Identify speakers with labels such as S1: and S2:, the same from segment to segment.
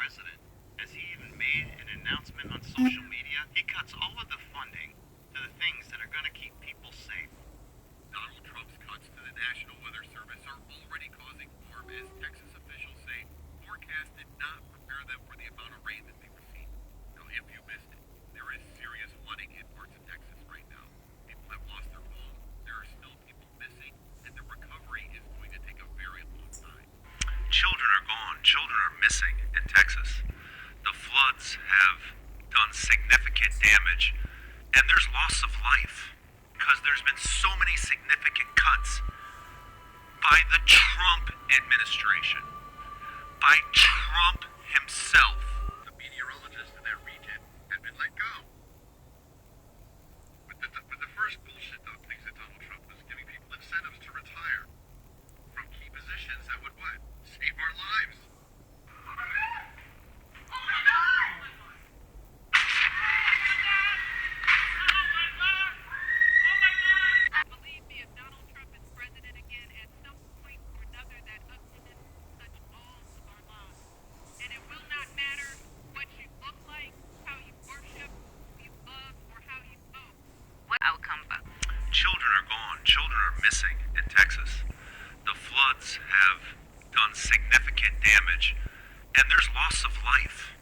S1: president. As he even made an announcement on social media, he cuts all of the funding to the things that are going to keep people safe.
S2: Donald Trump's cuts to the National Weather Service are already causing harm, as Texas officials say forecasts did not prepare them for the amount of rain that they received. Now, if you missed it, there is serious flooding in parts of Texas right now. People have lost their homes, there are still people missing, and the recovery is going to take a very long time.
S3: Children are gone, children are missing in Texas. The floods have done significant damage, and there's loss of life because there's been so many significant cuts by the Trump administration, by Trump himself.
S2: The meteorologists in that region had been let go. But the first bullshit things that Donald Trump was giving people incentives to retire from key positions that would what? Save our lives.
S4: Believe me, if Donald Trump is president again, at some point or another, that ugliness will touch all of our lives. And it will not matter what you look like, how you worship, who you love, or how you vote. What outcome?
S3: Children are gone, children are missing in Texas. The floods have done significant damage, and there's loss of life.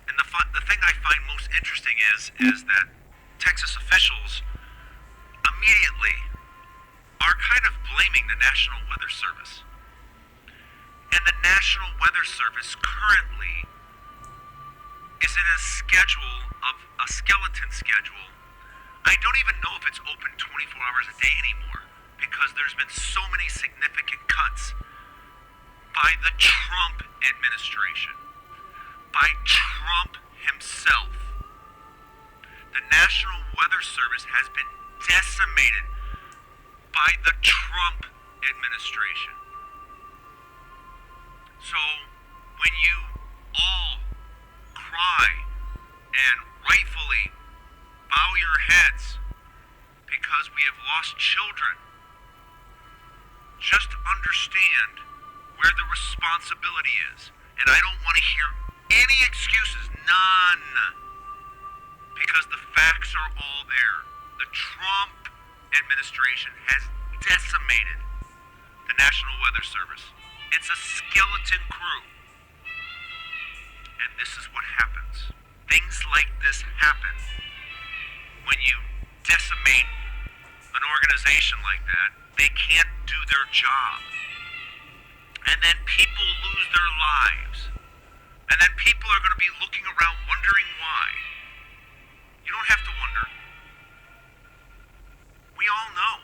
S3: And the thing I find most interesting is that Texas officials immediately are kind of blaming the National Weather Service. And the National Weather Service currently is in a skeleton schedule. I don't even know if it's open 24 hours a day anymore because there's been so many significant cuts by the Trump administration, by Trump himself. The National Weather Service has been decimated by the Trump administration. So when you all cry and rightfully bow your heads because we have lost children, just understand where the responsibility is. And I don't want to hear any excuses, none, because the facts are all there. The Trump administration has decimated the National Weather Service. It's a skeleton crew. And this is what happens. Things like this happen when you decimate an organization like that. They can't do their job. And then people lose their lives. And then people are going to be looking around wondering why. You don't have to wonder. We all know.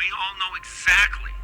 S3: We all know exactly.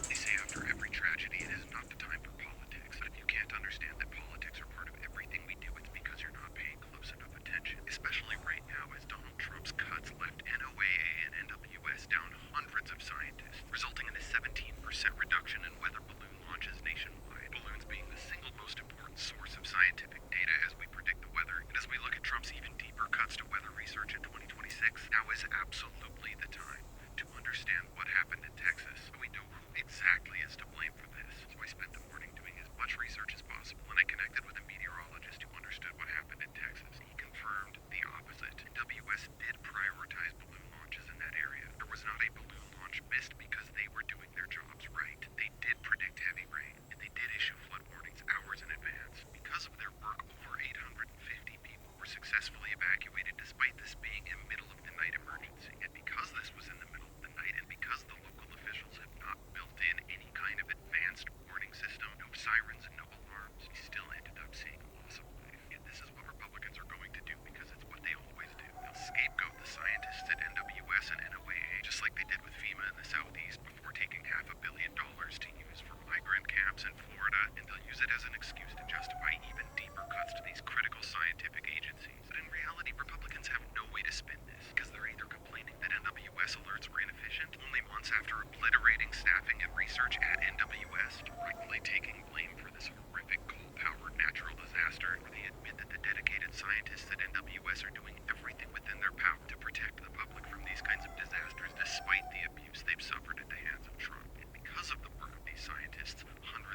S2: They say after every tragedy, it is not the time for politics. But if you can't understand that politics are part of everything we do, it's because you're not paying close enough attention. Especially right now, as Donald Trump's cuts left NOAA and NWS down hundreds of scientists, resulting in a 17% reduction in weather balloon launches nationwide. Balloons being the single most important source of scientific data as we predict the weather. And as we look at Trump's even deeper cuts to weather research in 2026, now is absolutely the time to understand what happened in Texas, so we know who exactly is to blame for this. So I spent the morning doing as much research as possible, and I connected with a meteorologist who understood what happened in Texas. He confirmed the opposite. NWS did prioritize balloon launches in that area. There was not a balloon launch missed because they were doing their jobs right. They did predict heavy rain, and they did issue flood warnings hours in advance. Because of their work, over 850 people were successfully evacuated despite this being a middle of the night emergency. And because this was in the middle of the night, and because the local officials have not built in any kind of advanced warning system, no sirens and no alarms, we still ended up seeing a loss of life. And this is what Republicans are going to do because it's what they always do. They'll scapegoat the scientists at NWS and NOAA, just like they did with FEMA in the Southeast before taking $500 million to use for migrant camps in Florida, and they'll use it as an excuse to justify even deeper cuts to these critical scientific agencies. But in reality, Republicans have no way to spin this, because they're either complaining that NWS alerts were inefficient only months after obliterating staffing and research at NWS, directly taking blame for this horrific coal-powered natural disaster, or they admit that the dedicated scientists at NWS are doing everything within their power to protect the public from these kinds of disasters, despite the abuse they've suffered at the hands of Trump. And because of the work of these scientists, hundreds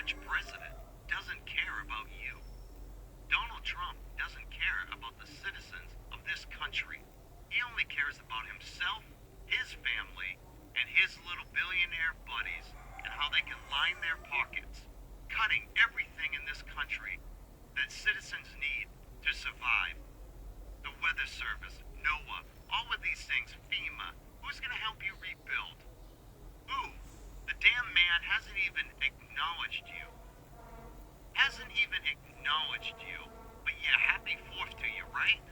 S1: alleged president doesn't care about you. Donald Trump doesn't care about the citizens of this country. He only cares about himself, his family, and his little billionaire buddies and how they can line their pockets, cutting everything in this country that citizens need to survive. The weather service, NOAA, all of these things, FEMA. Who's going to help you rebuild? Who? The damn man hasn't even acknowledged you. Hasn't even acknowledged you. But yeah, happy 4th to you, right?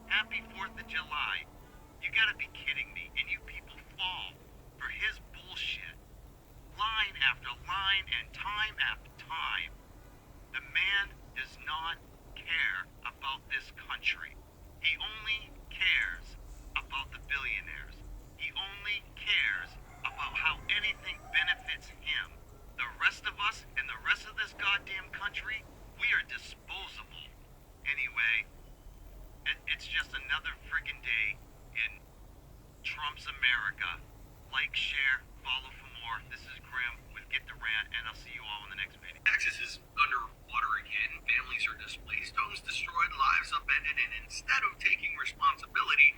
S1: Happy 4th of July. You gotta be kidding me. And you people fall for his bullshit. Line after line and time after time. The man does not care about this country. He only cares about the billionaires. He only cares about how anything benefits him. The rest of us and the rest of this goddamn country, we are disposable. Anyway, it's just another friggin' day in Trump's America. Like, share, follow for more. This is Grim with Get the Rant, and I'll see you all in the next video.
S2: Texas is underwater again. Families are displaced, homes destroyed, lives upended, and instead of taking responsibility,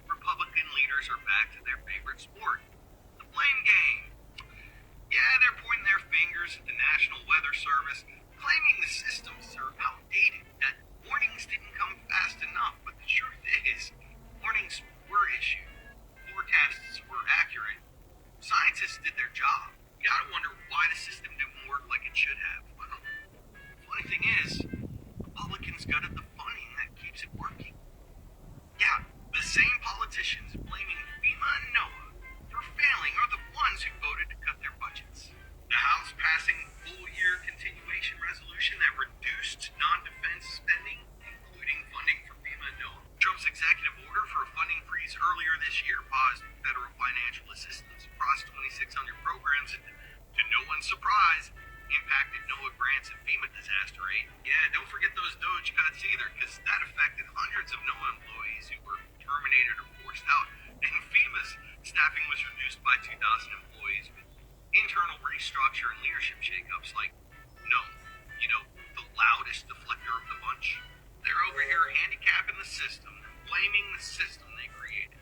S2: Republican leaders are back to their favorite sport, the blame game. Yeah, they're pointing their fingers at the National Weather Service, claiming the systems are outdated, that warnings didn't come fast enough. But the truth is, warnings were issued, forecasts were accurate, scientists did their job. You gotta wonder why the system didn't work like it should have. Well, the funny thing is, Republicans gutted the funding that keeps it working. Yeah, the same politicians blaming FEMA and NOAA for failing are the ones who voted to cut their budgets. The House passing full-year continuation resolution that reduced non-defense spending, including funding for FEMA and NOAA. Trump's executive order for a funding freeze earlier this year paused federal financial assistance across 2,600 programs and, to no one's surprise, impacted NOAA grants and FEMA disaster aid. Yeah, don't forget those Doge cuts either, because that affected hundreds of NOAA employees who were terminated or forced out, and FEMA's staffing was reduced by 2,000 employees with internal restructure and leadership shakeups like the loudest deflector of the bunch. They're over here handicapping the system, blaming the system they created.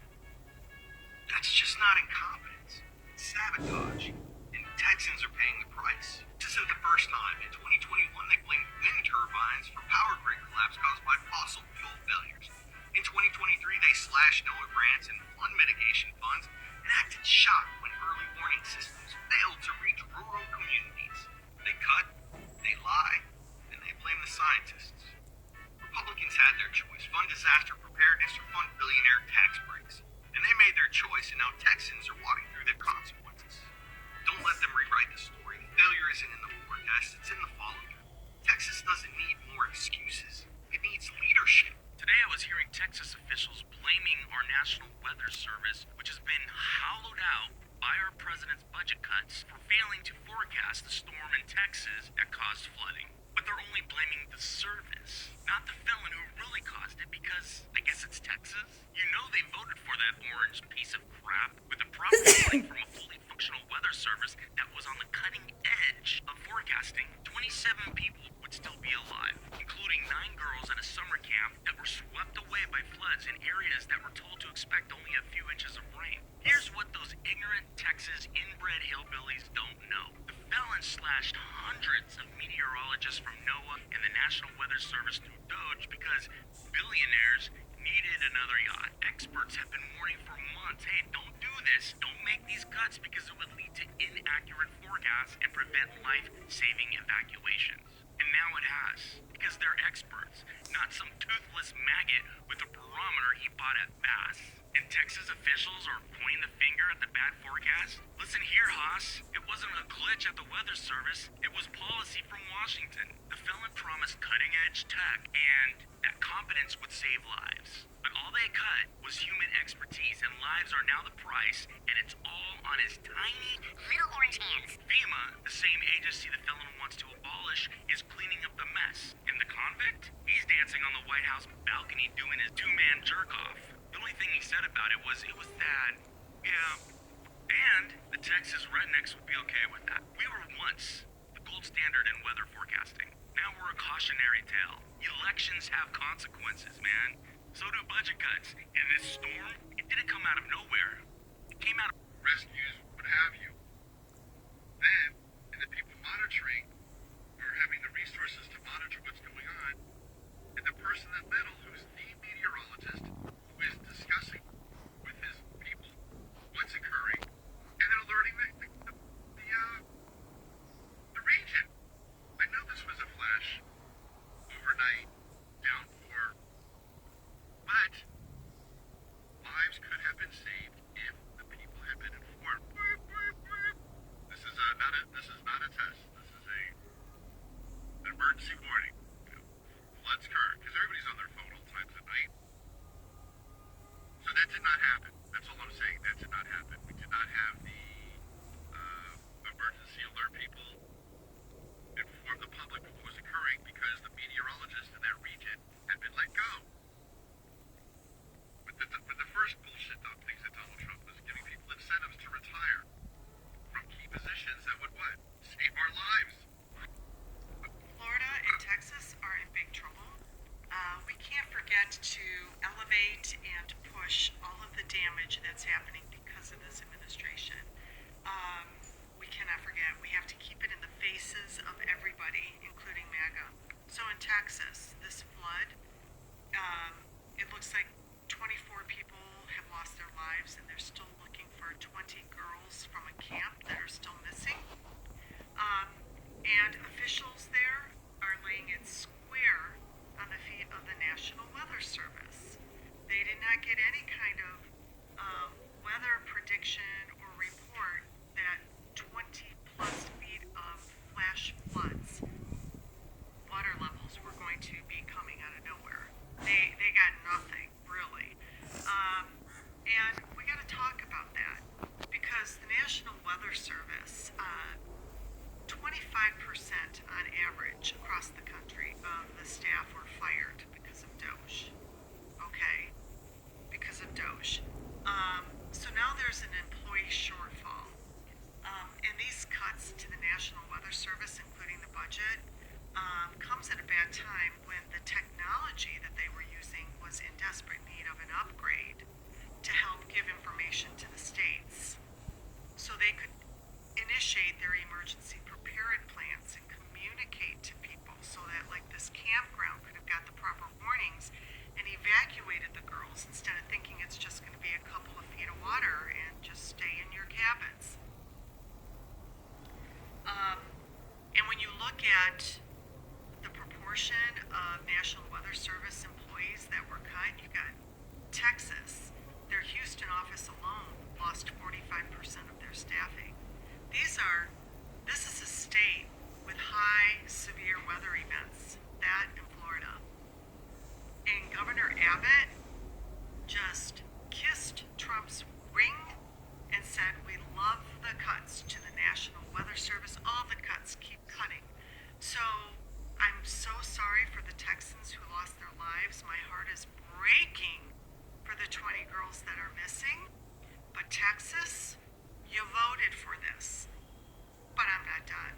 S2: That's just not incompetence. It's sabotage. And Texans are paying the price. This isn't the first time. In 2021, they blamed wind turbines for power grid collapse caused by fossil fuel failures. In 2023, they slashed NOAA grants and flood mitigation funds and acted shocked when early warning systems failed to reach rural communities. They cut, they lie, and they blame the scientists. Republicans had their choice: fund disaster preparedness or fund billionaire tax breaks. And they made their choice, and now Texans are walking through their consequences. Don't let them rewrite the story. Failure isn't in the forecast, it's in the follow-through. Texas doesn't need more excuses. It needs leadership.
S3: Today I was hearing Texas officials blaming our National Weather Service, which has been hollowed out by our president's budget cuts, for failing to forecast the storm in Texas that caused flooding. But they're only blaming the service, not the villain who really caused it, because I guess it's Texas. You know they voted for that orange piece of crap with a proper warning from a fully functional weather service that was on the cutting edge of forecasting. 27 people would still be alive, including 9 girls at a summer camp that were swept away by floods in areas that were told to expect only a few inches of rain. Here's what those ignorant Texas inbred hillbillies don't know. The felon slashed hundreds of meteorologists from NOAA and the National Weather Service through Doge because billionaires needed another yacht. Experts have been warning for months, hey, don't do this. Don't make these cuts because it would lead to inaccurate forecasts and prevent life-saving evacuations. And now it has, because they're experts, not some toothless maggot with a barometer he bought at Bass. And Texas officials are pointing the finger at the bad forecast? Listen here, Haas. It wasn't a glitch at the Weather Service. It was policy from Washington. The felon promised cutting-edge tech and that competence would save lives. But all they cut was human expertise, and lives are now the price, and it's all on his tiny little orange hands. FEMA, the same agency the felon wants to abolish, is cleaning up the mess. And the convict? He's dancing on the White House balcony doing his two-man jerk-off. The only thing he said about it was sad. Yeah. And the Texas rednecks would be okay with that. We were once the
S5: gold standard in weather forecasting. Now we're a cautionary tale. Elections have consequences, man. So do budget cuts. And this storm, it didn't come out of nowhere. It came out of
S2: Rescues, what have you. Then, and the people monitoring are having the resources to monitor what's going on, and the person in the middle, who's the meteorologist, who is discussing with his people what's occurring, and then alerting the region. I know this was a flash overnight downpour, but lives could have been saved if the people had been informed. This is not a test. This is an emergency warning. Floods occur because everybody's on their phone all times at night. So that did not happen. That's all I'm saying. That did not happen. We did not have the emergency alert people inform the public of what was occurring because the meteorologists in that region had been let go. But the first bullshit things that Donald Trump was giving people incentives to retire from key positions that would what? Save our lives.
S6: Florida and Texas are in big trouble. We can't forget to elevate and push all of the damage that's happening because of this administration. We cannot forget. We have to keep it in the faces of everybody, including Maga. So in Texas, this flood, it looks like 24 people have lost their lives, and they're still looking for 20 girls from a camp that are still missing. And officials there are laying it square on the feet of the National Weather Service. They did not get any kind of weather prediction or report that 20 plus feet of flash floods, water levels were going to be coming out of nowhere. They got nothing, really. And we got to talk about that because the National Weather Service, 25% on average across the country of the staff were fired because of Doge. Okay? Because of Doge. So now there's an employee shortfall. And these cuts to the National Weather Service, including the budget, comes at a bad time when the technology that they were using was in desperate need of an upgrade to help give information to the states so they could initiate their emergency prepared plans and communicate to people so that like this campground could have got the proper warnings and evacuated the girls instead of thinking it's just going to be a couple of feet of water and just stay in your cabins. And when you look at the proportion of National Weather Service employees that were cut, you got Texas, their Houston office alone lost 45% of their staffing. This is a state with high severe weather events, that in Florida. And Governor Abbott just kissed Trump's ring and said, we love the cuts to the National Weather Service, all the cuts, keep cutting. So I'm so sorry for the Texans who lost their lives. My heart is breaking for the 20 girls that are missing. But Texas, you voted for this. But I'm not done.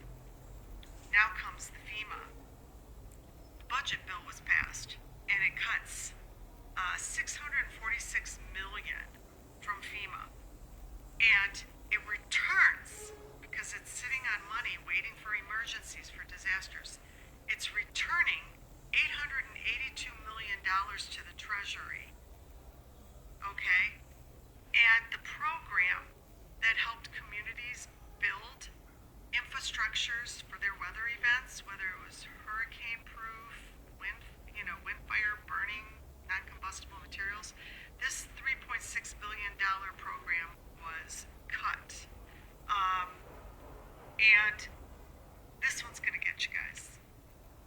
S6: Now comes the FEMA. The budget bill was passed, and it cuts $646 million from FEMA. And it returns, because it's sitting on money waiting for emergencies, for disasters, it's returning $882 million to the Treasury. Okay? And the program that helped communities build infrastructures for their weather events, whether it was hurricane-proof, wind fire burning, non-combustible materials, this $3.6 billion program was cut. And this one's going to get you guys.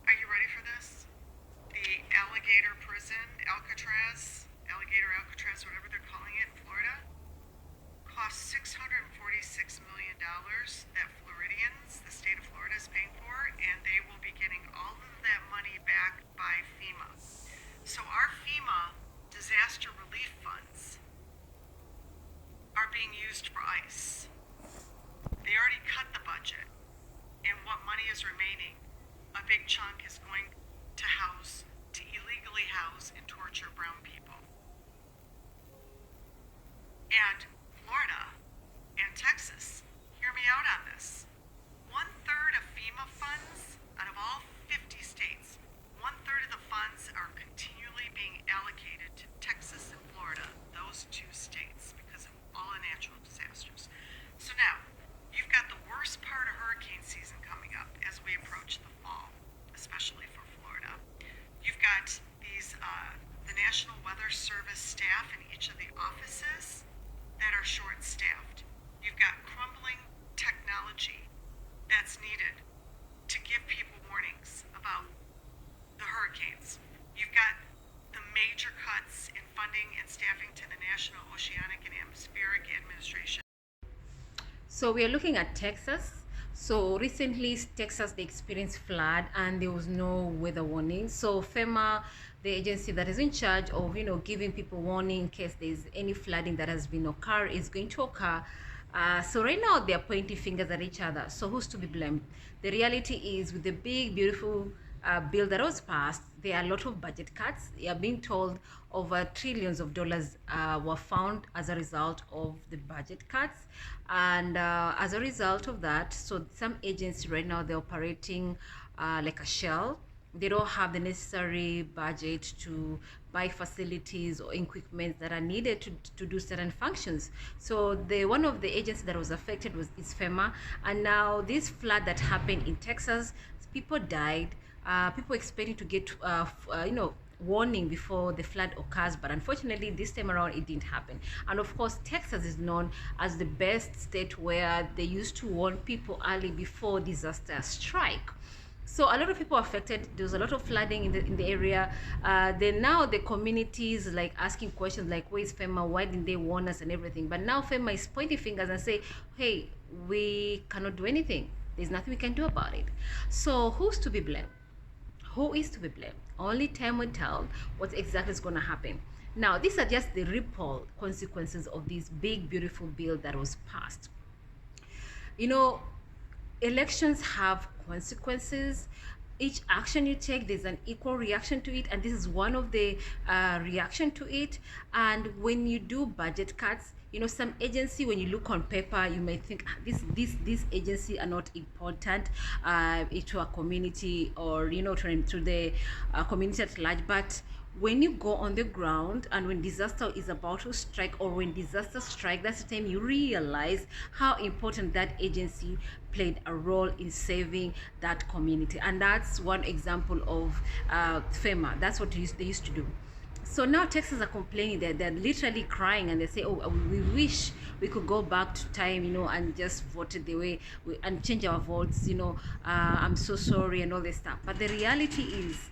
S6: Are you ready for this? The alligator prison, Alcatraz, whatever they're calling it in Florida, costs $646 million that Floridians, the state of Florida, is paying for, and they will be getting all of that money back by FEMA. So our FEMA disaster relief funds are being used for ICE. They already cut the budget, and what money is remaining, a big chunk is going to illegally house and torture brown people. And Florida and Texas, hear me out on this. 1/3 of FEMA funds out of all 50 states, 1/3 of the funds are continually being allocated to Texas and Florida, those two states, because of all the natural disasters. So now, you've got the worst part of hurricane season coming up as we approach the fall, especially for Florida. You've got these, the National Weather Service staff in each of the offices that are short-staffed. You've got crumbling technology that's needed to give people warnings about the hurricanes. You've got the major cuts in funding and staffing to the National Oceanic and Atmospheric Administration.
S7: So we are looking at Texas. So recently Texas, they experienced flood and there was no weather warning. So FEMA, the agency that is in charge of giving people warning in case there's any flooding that has been is going to occur. So right now they're pointing fingers at each other. So who's to be blamed? The reality is, with the big beautiful bill that was passed, there are a lot of budget cuts. You are being told over trillions of dollars were found as a result of the budget cuts, and as a result of that, so some agencies right now, they're operating like a shell. They don't have the necessary budget to buy facilities or equipment that are needed to do certain functions. So one of the agencies that was affected is FEMA, and now this flood that happened in Texas, people died. People expecting to get warning before the flood occurs, but unfortunately this time around it didn't happen. And of course, Texas is known as the best state where they used to warn people early before disaster strike. So a lot of people affected. There was a lot of flooding in the area. Then now the communities like asking questions like, where is FEMA? Why didn't they warn us and everything? But now FEMA is pointing fingers and say, hey, we cannot do anything. There's nothing we can do about it. So who's to be blamed? Who is to be blamed? Only time will tell what exactly is going to happen. Now, these are just the ripple consequences of this big, beautiful bill that was passed. Elections have consequences. Each action you take, there's an equal reaction to it, and this is one of the reaction to it. And when you do budget cuts, some agency, when you look on paper, you may think this agency are not important to a community, or to the community at large. But when you go on the ground and when disaster is about to strike, or when disaster strike, that's the time you realize how important that agency played a role in saving that community. And that's one example of FEMA. That's what they used to do. So now Texas are complaining that they're literally crying, and they say, oh, we wish we could go back to time, and just vote the way and change our votes, I'm so sorry and all this stuff. But the reality is,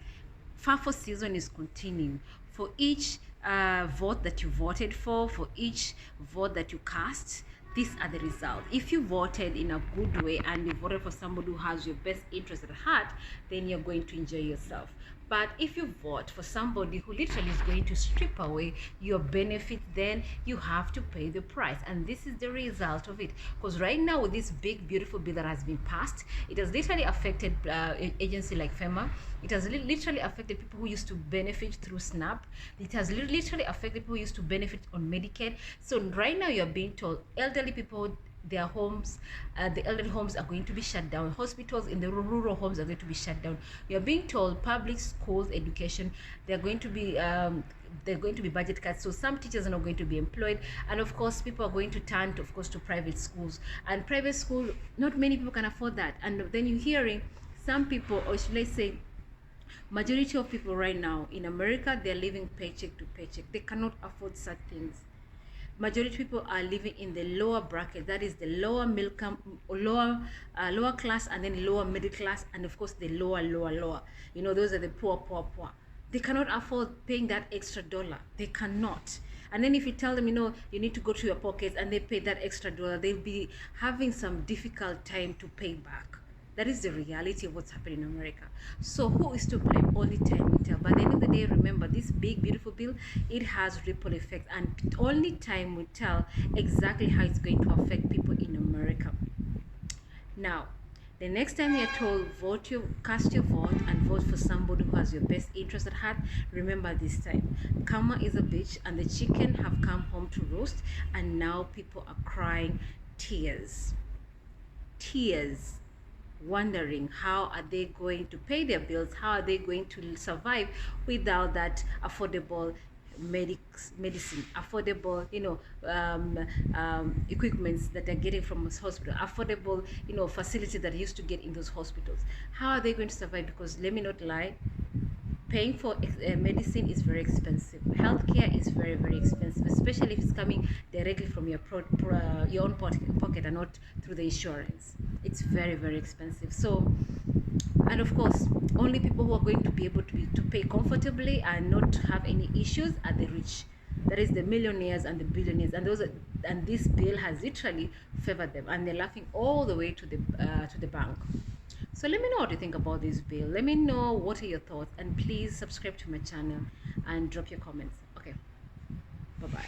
S7: FAFO season is continuing. For each vote that you voted for each vote that you cast, these are the results. If you voted in a good way and you voted for somebody who has your best interest at heart, then you're going to enjoy yourself. But if you vote for somebody who literally is going to strip away your benefit, then you have to pay the price. And this is the result of it. Because right now, with this big, beautiful bill that has been passed, it has literally affected an agency like FEMA. It has literally affected people who used to benefit through SNAP. It has literally affected people who used to benefit on Medicaid. So right now, you're being told elderly people, their homes, the elderly homes are going to be shut down. Hospitals in the rural homes are going to be shut down. You're being told public schools education, they're going to be budget cuts. So some teachers are not going to be employed, and of course people are going to turn to, of course, to private schools. And private school, not many people can afford that. And then you're hearing some people, or should I say, majority of people right now in America, they're living paycheck to paycheck. They cannot afford such things. Majority of people are living in the lower bracket, that is the lower lower class, and then lower middle class, and of course the lower. Those are the poor. They cannot afford paying that extra dollar. They cannot. And then if you tell them, you need to go to your pockets, and they pay that extra dollar, they'll be having some difficult time to pay back. That is the reality of what's happening in America. So who is to blame? Only time will tell. By the end of the day, remember, this big, beautiful bill, it has ripple effects, and only time will tell exactly how it's going to affect people in America. Now, The next time you're told cast your vote and vote for somebody who has your best interest at heart, remember this time, karma is a bitch, and the chicken have come home to roast, and now people are crying tears, wondering how are they going to pay their bills, how are they going to survive without that affordable medicine, affordable, equipments that they're getting from this hospital, affordable, facilities that used to get in those hospitals. How are they going to survive? Because let me not lie, paying for medicine is very expensive. Healthcare is very, very expensive, especially if it's coming directly from your own pocket and not through the insurance. It's very, very expensive. So, and of course, only people who are going to be able to pay comfortably and not have any issues are the rich. That is the millionaires and the billionaires, and this bill has literally favored them, and they're laughing all the way to the bank. So let me know what you think about this bill. Let me know what are your thoughts, and please subscribe to my channel and drop your comments. Okay, bye bye.